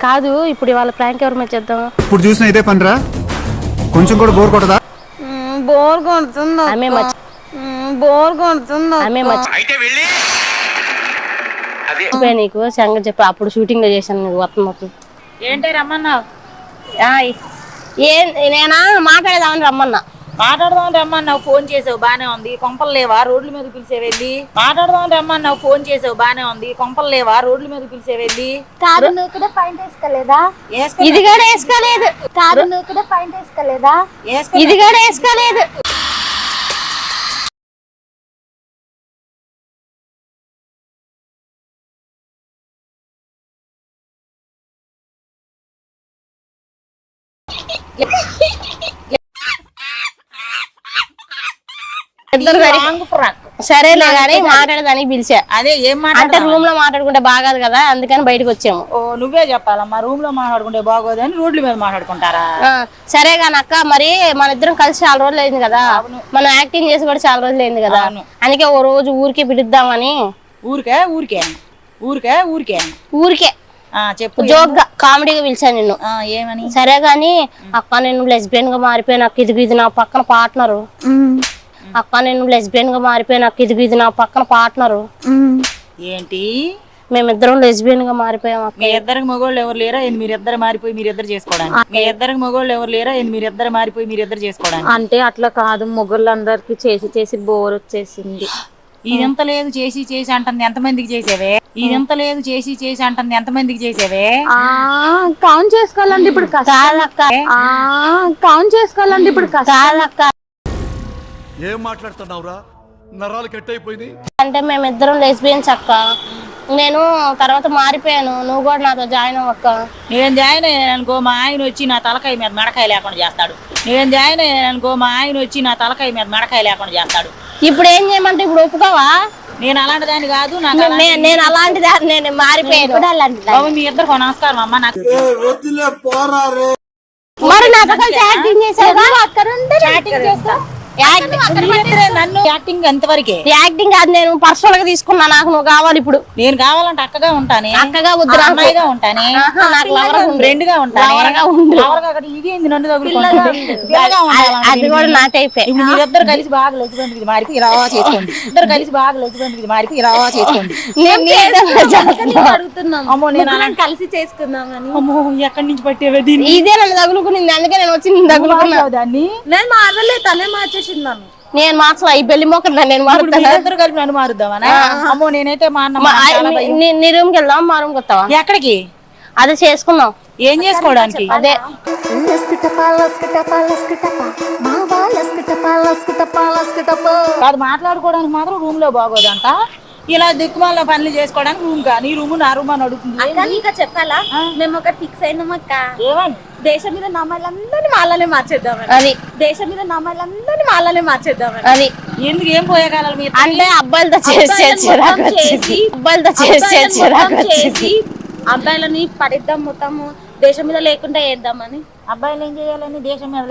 కాదు ఇప్పుడు ఇవాళ ప్రాంక్ ఎవరి మీద చేద్దాం? ఇప్పుడు చూసిన ఇదే పనిరా, కొంచెం కూడా బోర్ కొట్టదా? బోర్ కొడుతుంది ఆమె బోర్ కొడుతుంది నీకు సంగతి చెప్పి అప్పుడు షూటింగ్ లో చేశాను నీకు మొత్తం ఏంటి రమ్మన్నావు? నేనా మాట్లాడేదామని రమ్మన్నా. మాట్లాడదామని రమ్మన్నావు, ఫోన్ చేసావు బానే ఉంది. కొంపలు లేవా రోడ్ల మీద పిలిచేవెళ్ళి? మాట్లాడదామని రమ్మన్నావు, ఫోన్ చేసావు బానే ఉంది. కొంపలు లేవా రోడ్ల మీద పిలిచేవెళ్ళి? కాదు నువ్వు కూడా పాయింట్ వేసుకోలేదా? ఇది కూడా వేసుకోలేదు. కాదు నువ్వు కూడా పాయింట్ వేసుకోలేదా? ఇది కూడా వేసుకోలేదు. సరేలే గానీ మాట్లాడదానికి పిలిచా. అదే ఏం అంటే రూమ్ లో మాట్లాడుకుంటే బాగాదు కదా, అందుకని బయటకు వచ్చాము. ఓ నువ్వే చెప్పాలమ్మా, రూమ్ లో మాట్లాడుకుంటే బాగోదని రోడ్ల మీద మాట్లాడుకుంటారా? సరే గాని అక్క, మరి మన ఇద్దరం కలిసి చాలా రోజులు అయింది కదా, మనం యాక్టింగ్ చేసి కూడా చాలా రోజులు అయింది కదా, అందుకే ఓ రోజు ఊరికే పిలుద్దామని. ఊరికే ఊరికే ఊరికే ఊరికే ఊరికే చెప్పు, జోక్ గా కామెడీగా పిలిచాను నిన్ను. ఏమని? సరే గాని అక్క నేను లెస్బియన్ గా మారిపోయినా, ఇది నా పక్కన పార్ట్నరు. అక్క నేను లెస్బియన్ గా మారిపోయినా, ఇది నా పక్కన పార్ట్నరు. ఏంటి? మేమిద్దరం లెస్బియన్ గా మారిపోయాం. మీ ఇద్దరికి మగోళ్ళు ఎవరు లేరా? మీరిద్దరు మారిపోయి మీరిద్దరు చేసుకోవడానికి? మీ ఇద్దరికి మగోళ్ళు ఎవరు లేరా? మీరిద్దరు మారిపోయి మీరిద్దరు చేసుకోవడానికి? అంటే అట్లా కాదు, మొగోళ్ళందరికి చేసి చేసి బోర్ వచ్చేసింది. ఇదంత లేదు చేసి చేసి అంటుంది ఎంతమందికి చేసేవే? ఇదంత లేదు చేసి చేసి అంటుంది ఎంతమందికి చేసేవే? కౌంట్ చేసుకోవాలంటే ఇప్పుడు కౌంట్ చేసుకోవాలంటే ఇప్పుడు కాదక్క. ఏం మాట్లాడుతున్నావురా? నరాలు కట్ అయిపోయింది. అంటే మేమిద్దరం లెస్బియన్స్ అక్క. నేను తర్వాత మారిపోయాను, నువ్వు కూడా నాతో జాయిన్ అవ్వక్క. నేను జాయిన్ అయ్యాను అనుకో, మా ఆయన వచ్చి నా తలకాయ మీద మెడకాయ లేకుండా చేస్తాడు. నేను జాయిన్ అయ్యాను అనుకో, మా ఆయన వచ్చి నా తలకాయ మీద మెడకాయ లేకుండా చేస్తాడు. ఇప్పుడు ఏం చేయమంటే ఇప్పుడు ఒప్పుకోవా? నేను అలాంటి దాన్ని కాదు, నేను అలాంటి దాన్ని, నేను మారిపోయాను. మీ ఇద్దరు నమస్కారం అమ్మా. నాకు మరి నాతో కలిసి యాక్టింగ్ చేసావా? చాటింగ్ చేస్తా నన్ను యాక్టింగ్ ఎంతవరకే? యాక్టింగ్ కాదు, నేను పర్సనల్ గా తీసుకున్నా. నాకు నువ్వు కావాలి ఇప్పుడు. నేను కావాలంటే అక్కగా ఉంటానే, అక్కగా వద్దు, అమ్మాయిగా ఉంటానే, ఫ్రెండ్ గా ఉంటానే. ఇదేంది నన్ను అది కూడా నా టైపే. ఇప్పుడు మీరిద్దరు కలిసి బాగా లొచ్చుబంటికి మారిపోయి ఇలా చేసుకోండి. ఇద్దరు కలిసి బాగా లొచ్చుబంటికి మారిపోయి ఇలా చేసుకోండి. అమ్మో నేను కలిసి చేసుకుందామని. అమ్మో ఎక్కడి నుంచి పట్టేవే దీన్ని? ఇదే నన్ను తగులుకునింది, అందుకే నేను వచ్చి తగులుకున్నా. దాన్ని నేను మారలే, తనే మార్చేసింది నన్ను. నేను మార్చలా, ఈ పెళ్లి మొక్కలు నేను మారుతాను. ఇద్దరు కలిపి నన్ను మారుద్దామనా? అమ్మో నేనైతే మా అన్న నీ రూమ్ కి వెళ్దాం, మా రూమ్ కి వస్తావా? ఎక్కడికి? అదే చేసుకుందాం. ఏం చేసుకోవడానికి? అదే కాదు, మాట్లాడుకోవడానికి మాత్రం రూమ్ లో బాగోదంట. ఇలా దిక్కుమాల పనులు చేసుకోవడానికి రూమ్ కా? నీ రూమ్ నా రూమ్ అని అడుగుతుంది. ఇంకా చెప్పాలా, మేము ఒకటి ఫిక్స్ అయినాం అక్క. ఏమని? దేశం మీద నమ్మాలందరినీ మాలనే మార్చేద్దామని. అది దేశం మీద నమ్మాలందరినీ మాలనే మార్చేద్దామని. అది ఎందుకు? ఏం పోయేకాలం మీరు అంటే అబ్బాయిలతో చేసి అబ్బాయిలని పడిద్దాం మొత్తము, దేశం మీద లేకుండా వేద్దామని. అబ్బాయిలు ఏం చేయాలని? దేశం మీద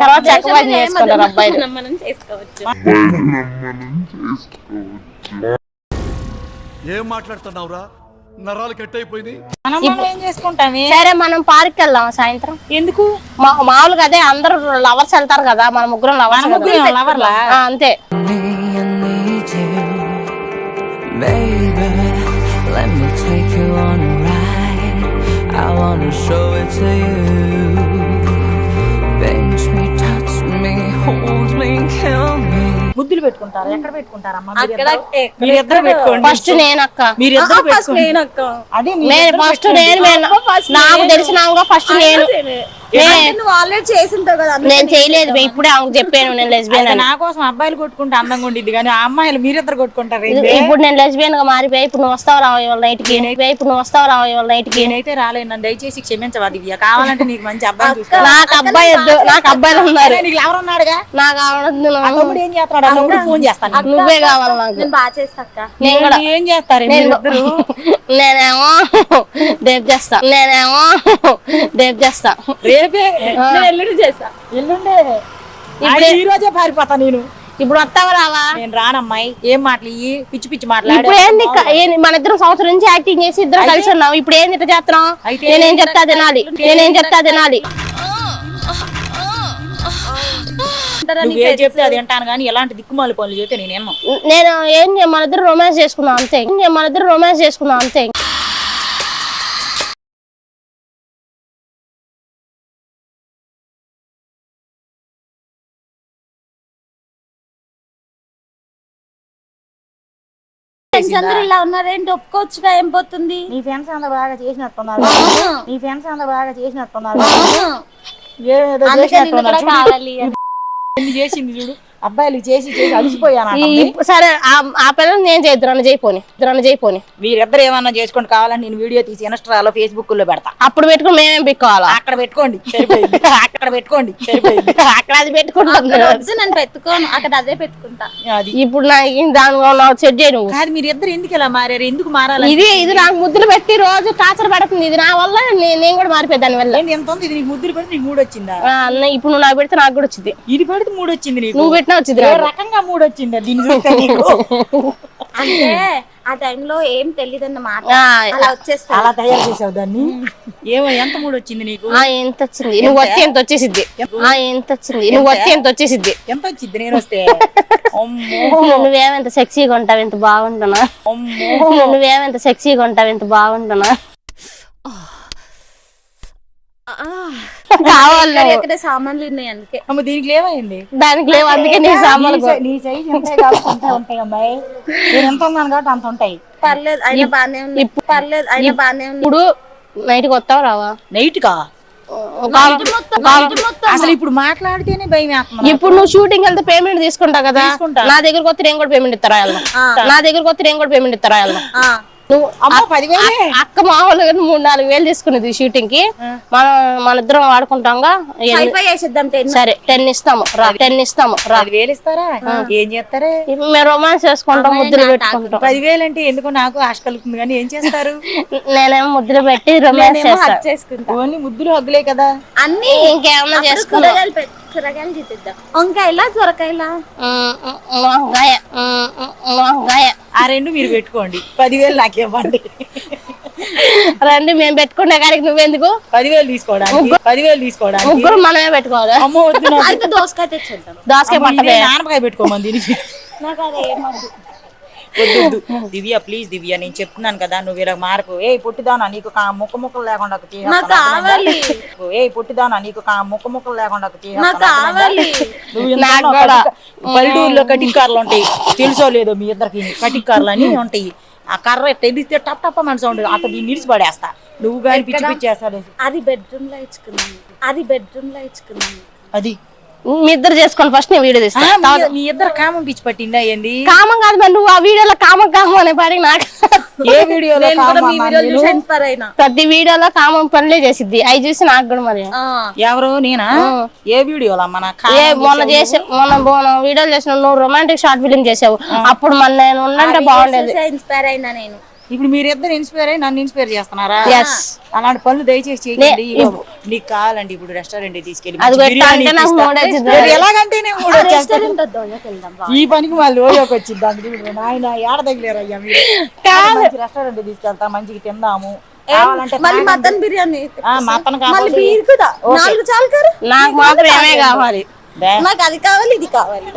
మనం చేసుకోవచ్చు. ఏం మాట్లాడుతున్నావురా? నరాలు కట్ అయిపోయింది. మనం ఏం చేసుకుంటామే? సరే మనం పార్క్ వెళ్దాం సాయంత్రం. ఎందుకు? మామూలుగా అదే అందరూ లవర్స్ వెళ్తారు కదా, మన ముగ్గురం లవర్లా అంతే. ముద్దులు పెట్టుకుంటారు? ఎక్కడ పెట్టుకుంటారమ్మా? ఫస్ట్ నేనక్క, ఫస్ట్ నాకు తెలిసినాక ఫస్ట్ నేను. ఆల్రెడీ చేసింటావు కదా. నేను చేయలేదు, ఇప్పుడే ఆమెకు చెప్పాను నేను లెస్బియన్. నా కోసం అబ్బాయిలు కొట్టుకుంటే అందంగా ఉండిద్ది కానీ ఆ అమ్మాయిలు మీరిద్దరు కొట్టుకుంటారు. ఇప్పుడు నేను లెస్బియన్ గా మారిపోయి, ఇప్పుడు నువ్వు వస్తావు రావు ఇవాళ నైట్ కి. నేనైతే రాలేను, నన్ను దయచేసి క్షమించవా దివ్య. కావాలంటే నీకు మంచి అబ్బాయి చూస్తా. నాకు అబ్బాయి వద్దు, నాకు అబ్బాయిలు ఉన్నారు. నీకు ఎవరున్నాడుగా? నాకు అవనద్దు. తమ్ముడు ఏం చేస్తాడు? ఫోన్ చేస్తాను. నువ్వే కావాలి నాకు. నేను బాగా చేస్తా అక్క. నేను కూడా. ఏం చేస్తారు? నేనేమో రేపు చేస్తా, రేపే ఎల్లుండి చేస్తా. ఎల్లుండే ఈ రోజే పారిపోతా నేను. ఇప్పుడు వస్తావా రావా? నేను రానమ్మాయి. ఏం మాటలు ఇయ్యి, పిచ్చి పిచ్చి మాట్లాడు. ఇప్పుడు ఏంది మన ఇద్దరం సంవత్సరం నుంచి యాక్టింగ్ చేసి ఇద్దరం కలిసి ఉన్నాం. ఇప్పుడు ఏంది ఇట్లా చేస్తున్నాం? నేనేం చెప్తా తినాలి. నువ్వేం చెప్తే అది వింటాను కానీ ఎలాంటి దిక్కుమాలి పనులు చేస్తే నేను ఏం మన ఇద్దరు రొమాన్స్ చేసుకున్నాం అంతే. ఇలా ఉన్నారేంటి? ఒప్పుకోవచ్చుగా, ఏం పోతుంది? నీ ఫ్రెండ్స్ అంతా బాగా చేసినట్టున్నారు. ఏదో కావాలి చేసింది చూడు. అబ్బాయిలు చేసి అలసిపోయాను. సరే ఆ పిల్లలు నేను చేయపోని మీరిద్దరు ఏమన్నా చేసుకోండి, కావాలని నేను వీడియో తీసి ఇన్స్టాలో ఫేస్బుక్ లో పెడతా. అప్పుడు పెట్టుకుని మేమేం పిక్కోవాలా? అక్కడ పెట్టుకోండి సరిపోయింది. అక్కడ అది పెట్టుకుంటాను. నేను పెట్టుకోను, అక్కడ అదే పెట్టుకుంటా. అది ఇప్పుడు దాని సెట్ చేయను. కాదు, మీరిద్దరు ఎందుకు ఇలా మారారు? ఎందుకు మారాలి? ఇది నాకు ముద్దులు పెట్టి రోజు టార్చర్ పడుతుంది. ఇది నా వల్ల నేను కూడా మారిపోయి దాని వల్ల. ఎంత ఉంది? ఇది నీకు ముద్దులు పెడితే నీకు మూడు వచ్చిందా? ఇప్పుడు నువ్వు నాకు పెడితే నాకు కూడా వచ్చింది. ఇది పెడితే మూడు వచ్చింది నీకు. నువ్వు పెట్టినా వచ్చింది. రకంగా మూడు వచ్చిందా దీన్ని చూస్తే నీకు? అంటే ఆ టైంలో ఏం తెలియదన్న మాట, అలా వచ్చేస్తా. అలా తయారు చేసావు దాన్ని. ఏమో ఎంత మూడు వచ్చింది నీకు? ఎంత వచ్చింది? నువ్వు వస్తే ఎంత వచ్చేసిద్ది. ఎంత వచ్చింది నేను వస్తే? నువ్వేమంత సెక్సీగా ఉంటావు, ఎంత బాగుంటున్నా. కావాలి సామాన్లు ఉన్నాయి, అందుకే. దీనికి లేవైంది. దానికి లేవు, అందుకే నీ సామాన్లు. నీ సైజ్ ఉంటాయి కాబట్టి ఉంటాయి అమ్మాయి. నేను ఎంత ఉన్నాను కాబట్టి అంత ఉంటాయి. పర్లేదు, అయినా బానే ఉంది. ఇప్పుడు నైట్ కి వస్తావా రావా? నైట్ కా? అసలు ఇప్పుడు మాట్లాడితేనే భయం వేస్తుంది. ఇప్పుడు నువ్వు షూటింగ్ వెళ్తే పేమెంట్ తీసుకుంటావు కదా, నా దగ్గరకు వస్తే నేను కూడా పేమెంట్ ఇస్తారా? నువ్వు అక్క మామూలుగా 3-4 వేలు తీసుకునేది షూటింగ్ కి. మన ఇద్దరం వాడుకుంటాంగా. సరే 10 ఇస్తాము రా. 10,000 ఇస్తారా? ఏం చేస్తారా? మేము రొమాన్స్ చేసుకుంటాం, ముద్దులు పెట్టుకుంటాం. 10,000 అంటే ఎందుకో నాకు ఆశ కలుగుతుంది కానీ ఏం చేస్తారు? నేనేమో ముద్దులు పెట్టి రొమాన్స్ చేసుకుంటా. ఓన్లీ ముద్దులు హగ్గులే కదా, అన్ని ఇంకేమన్నా చేసుకుంటాం. కూరగాయలు చూపిద్దాం. వంకాయలా సొరకాయలా? వంకాయ. ఆ రెండు మీరు పెట్టుకోండి. 10,000 నాకేవ్వండి. రండి మేము పెట్టుకునే కాడికి నువ్వెందుకు? 10,000 తీసుకోవడానికి ముగ్గురు మనమే పెట్టుకోవాలి. అమ్మ వద్దు, అయితే దోసకాయ తెచ్చేద్దాం. దోసకాయ పట్టదే, ఆనపకాయ పెట్టుకోమని దీనికి. నాకు అది ఏమద్దు. వద్దు దివ్య, ప్లీజ్ దివ్య, నేను చెప్తున్నాను కదా, నువ్వు ఇలా మారపు. ఏ పుట్టిదానా, నీకు ముక్కలు లేకుండా పల్లెటూరులో కటింగ్ కార్లు ఉంటాయి, తెలుసో లేదో మీ ఇద్దరికి. కటింగ్ కార్లు అని ఉంటాయి. ఆ కర్ర తెలిస్తే టప్ టప్ మన సౌండ్ అట్లా దీన్ని నిడిచి పడేస్తా. నువ్వు కానీ పిచ్చి పిచ్చి చేస్తాడు. అది బెడ్రూమ్ లో ఇచ్చుకున్నాను. అది మీ ఇద్దరు చేసుకోండి. ఫస్ట్ నేను వీడియో తీస్తా. మీ ఇద్దరు కామం పిచ్చి పట్టిందా ఏంది? కామం కాదు మరి, నువ్వు ఆ వీడియోలో కామం అనే పాడి నాకు. ఏ వీడియోలో? ప్రతి వీడియోలో కామం పనులే చేసిద్ది. అవి చూసి నాకు కూడా మరి. ఎవరు? నేనా? ఏ వీడియోలో? మొన్న వీడియోలు చేసిన నువ్వు రొమాంటిక్ షార్ట్ ఫిలిం చేసావు. అప్పుడు మన నేను ఉన్నంటే బాగుండేది. ఇన్స్పైర్ అయినా నేను. ఇప్పుడు మీరిద్దరు ఇన్స్పైర్ అయ్యి నన్ను ఇన్స్పైర్ చేస్తున్నారా? అలాంటి పనులు దయచేసి చేయకండి. నీకు కావాలండి ఇప్పుడు రెస్టారెంట్ తీసుకెళ్ళి ఎలాగంటేనే ఈ పనికి మళ్ళీ ఓయోకి వచ్చింది. నాయన ఏడ తగిలేరయ్యా మీరు. రెస్టారెంట్ తీసుకెళ్తా, మంచిగా తిందాము. మటన్ బిర్యానీ, మటన్ నాకు మాత్రం ఏమే కావాలి. నాకు అది కావాలి, ఇది కావాలి.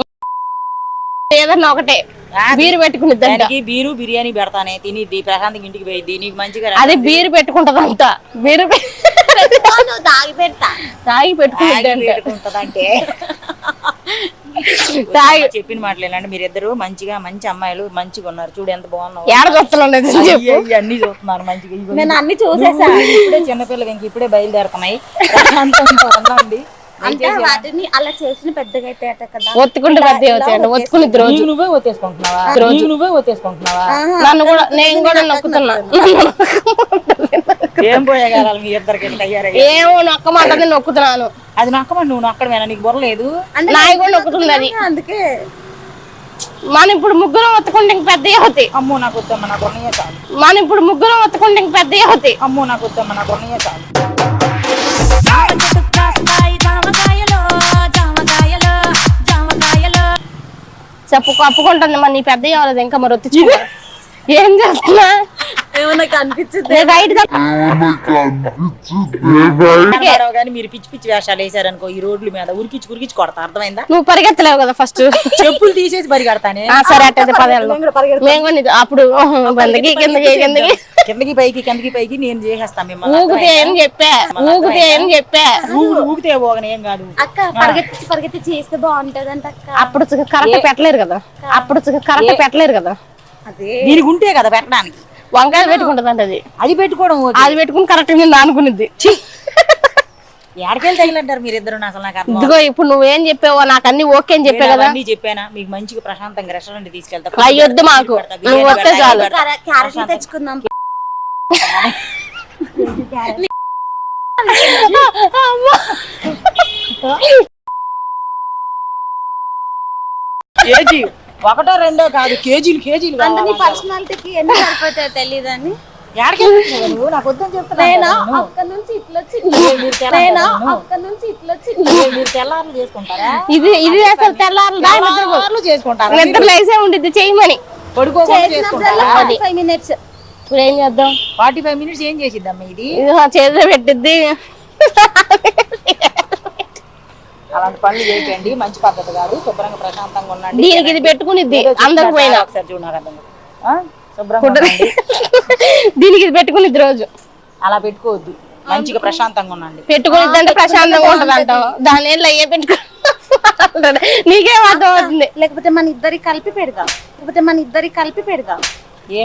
ఏదన్నా ఒకటే బీరు పెట్టుకుని బీరు బిర్యానీ పెడతానే, తినిద్ది, ప్రశాంత్ ఇంటికి పోయిద్ది. నీకు మంచిగా అదే బీరు పెట్టుకుంటది అంతా. బీరు తాగి పెట్టుకుంటదంటే చెప్పిన మాటలేనండి. మీరిద్దరు మంచిగా మంచి అమ్మాయిలు మంచిగా ఉన్నారు. చూడు ఎంత బాగున్నావు. అన్ని చూస్తున్నారు మంచిగా. నేను అన్ని చూసేసా. ఇప్పుడే చిన్నపిల్లలు ఇంక ఇప్పుడే బయలుదేరుతున్నాయి. ప్రశాంతంగా ఉందండి. అంటే వాటిని అలా చేసిన పెద్దగా అయితే కదా, ఒత్తుకుంటే పెద్ద అవుతాయండి. ఒత్తుకుని నువ్వే ఒత్తేసుకుంటున్నావా? నన్ను కూడా నేను కూడా నొక్కుతున్నా. ఏం పోయేగాలి మీ ఇద్దరికి తయారయ్యి? ఏమో నొక్కమంటే నొక్కుతున్నాను. అది నొక్కమని నువ్వు నొక్కడమేనా? నీకు బొరలేదు? నాయి కూడా నొక్కుతుంది అది. అందుకే మనం ఇప్పుడు ముగ్గురం ఒత్తుకుంటే ఇంక పెద్ద అవుతాయి. అమ్మో నాకు వద్దమ్మ, నాకు ఉన్నయే చాలు. మనం ఇప్పుడు ముగ్గురం ఒత్తుకుంటే ఇంక పెద్ద అవుతాయి. అమ్మో నాకు వద్దమ్మ, నాకు ఉన్నయే చాలు. కప్పుకుంటుంది మరి నీ పెద్ద అవ్వలేదు ఇంకా మరి ఒత్తించుకో ఏం చేస్తున్నా ఏమన్నా కనిపించింది నేను రైట్ కానీ మీరు పిచ్చి పిచ్చి వేషాలు వేసారనుకో ఈ రోడ్ల మీద ఉరికిచ్చి కొడతా అర్థమైందా నువ్వు పరిగెత్తలేవు కదా ఫస్ట్ చెప్పులు తీసేసి పరిగెడతానే సరే అట్టయితే పదేళ్ళు మేము కూడా అప్పుడు బందకి కిందకి కిందకి పైకి నేను చేసేస్తాను మిమ్మల్ని ఊగితే ఏం చెప్పా ఊగితే పోగనే ఏం కాదు అక్క పరిగెత్తి చేస్తే బాగుంటదంట అక్క అప్పుడు కరెక్ట్ పెట్టలేరు కదా అదే దీనికి ఉంటే కదా పెట్టడానికి వంకాయ పెట్టుకుంటదంట అది పెట్టుకోవడం అది పెట్టుకుని కరెక్ట్ మీద అనుకునిద్ది ఎక్కడికెళ్ళి తగిలంటారు మీరిద్దరు అసలు నాకు అర్థం ఇదిగో ఇప్పుడు నువ్వేం చెప్పావో నాకు అన్ని ఓకే అని చెప్పా కదా అన్ని చెప్పానా మీకు మంచిగా ప్రశాంతంగా రెస్టారెంట్ తీసుకెళ్తా అయ్యొద్దు మాకు నువ్వు వస్తే చాలు క్యారెట్లు తెచ్చుకుందాం కేజీ ఒకటో రెండో కాదు కేజీలు అంటే నీ పర్సనాలిటీకి ఎన్ని సరిపోతాయో తెలియదని ఎక్కడికెళ్తున్నావు నువ్వు నాకు వద్దని చెప్తున్నా అక్కడ నుంచి ఇట్లా మీరు తెల్లారులు చేసుకుంటారా ఇది అసలు తెల్లారులు చేసుకుంటారా నిద్ర లేసే ఉండిద్ది చేయమని పడుకోకుండా చేసుకుంటారా 5 minutes ఇప్పుడు ఏం చేద్దాం 45 minutes ఏం చేసిద్దమ్మా ఇది ఇది మా చేతిలో పెట్టిద్ది అలాంటి పనులు చేయకండి మంచి పద్ధతి కాదు శుభ్రంగా ప్రశాంతంగా ఉండండి దీనికి ఇది పెట్టుకునిద్ది అందరికి పోయినా ఒకసారి చూడు నాకు అర్థం కాదు. శుభ్రంగా ఉండండి. దీనికి ఇది పెట్టుకునిద్ది రోజు అలా పెట్టుకోవద్దు మంచిగా ప్రశాంతంగా ఉండండి పెట్టుకునిద్ది అంటే ప్రశాంతంగా ఉంటది అంటాం దాని ఏళ్ళు అయ్యే పెట్టుకో నీకేం అర్థం అవుతుంది లేకపోతే మన ఇద్దరికి కలిపి పెడదాం ఏ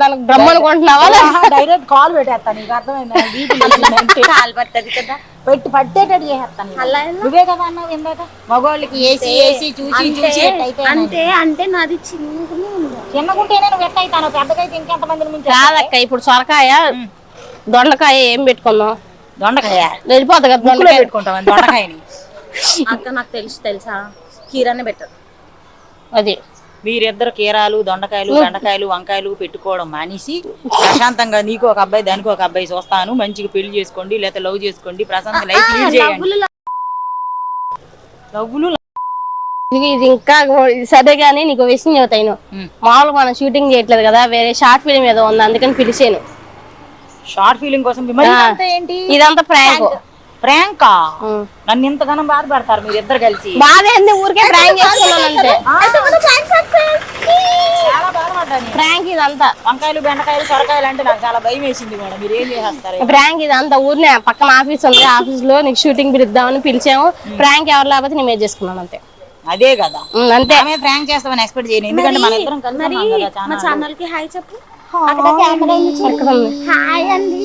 దానికి బ్రహ్మను కొంటున్నావా డైరెక్ట్ కాల్ పెట్టేస్తాను నీకు అర్థమైంది కాలు పట్టది కదా పట్టేటట్టు చేసేస్తాను అలా నువ్వే కదా అన్నావు ఇందాక మగవాళ్ళకి ఏసీ చూసి అంటే నాది చిన్నగానే ఉంది చిన్నగుంటేనే నువ్వు ఎట్టయితాను పెద్దకైతే ఇంకెంత మందిని ముందు కాదక్క ఇప్పుడు సొరకాయ దొండకాయ ఏం పెట్టుకున్నాం దొండకాయ వెళ్ళిపోతుంది కదా ముక్కులో పెట్టుకుంటాం దొండకాయని అక్క నాకు తెలుసా కీరానే బెటర్ అది మీరిద్దరు కీరాలు దొండకాయలు బెండకాయలు వంకాయలు పెట్టుకోవడం మానేసి ప్రశాంతంగా నీకు ఒక అబ్బాయి దానికి ఒక అబ్బాయి చూస్తాను మంచిగా పెళ్లి చేసుకోండి లేకపోతే లవ్ చేసుకోండి ప్రశాంత లైఫ్ లీడ్ చేయండి లవ్వులు ఇది ఇంకా సరే గానీ నీకు విషయం చెబుతాను మామూలుగా మనం షూటింగ్ చేయట్లేదు కదా వేరే షార్ట్ ఫిలిం ఏదో ఉంది అందుకని పిలిచాను షార్ట్ ఫీలింగ్ కోసం ఏంటి ఇదంతా ప్రాంక్ ప్రాంకా నన్ను ఇంతగానం బాధ పెడతారు మీరు ఇద్దరు కలిసి బాధ ఏంది ఊరికే ప్రాంక్ చేసుకున్నానంటే చాలా బాధపడ్డాను ప్రాంక్ ఇదంతా వంకాయలు బెండకాయలు సొరకాయలు అంటే నాకు చాలా భయం వేసింది కూడా మీరు ఏం చేసేస్తారు ప్రాంక్ ఇదంతా ఊరినే పక్కన ఆఫీస్ ఉంది ఆఫీస్ లో నీకు షూటింగ్ పిలుద్దామని పిలిచాము ప్రాంక్ ఎవరు లేకపోతే నేను మీద చేసుకున్నాను అంతే అదే కదా అంతే ఆమె ప్రాంక్ చేస్తామని ఎక్స్పెక్ట్ చేయను ఎందుకంటే మన ఇద్దరం కలిసి మా ఛానల్ కి హాయ్ చెప్పు ఎక్కడ ఉంది హాయ్ అండి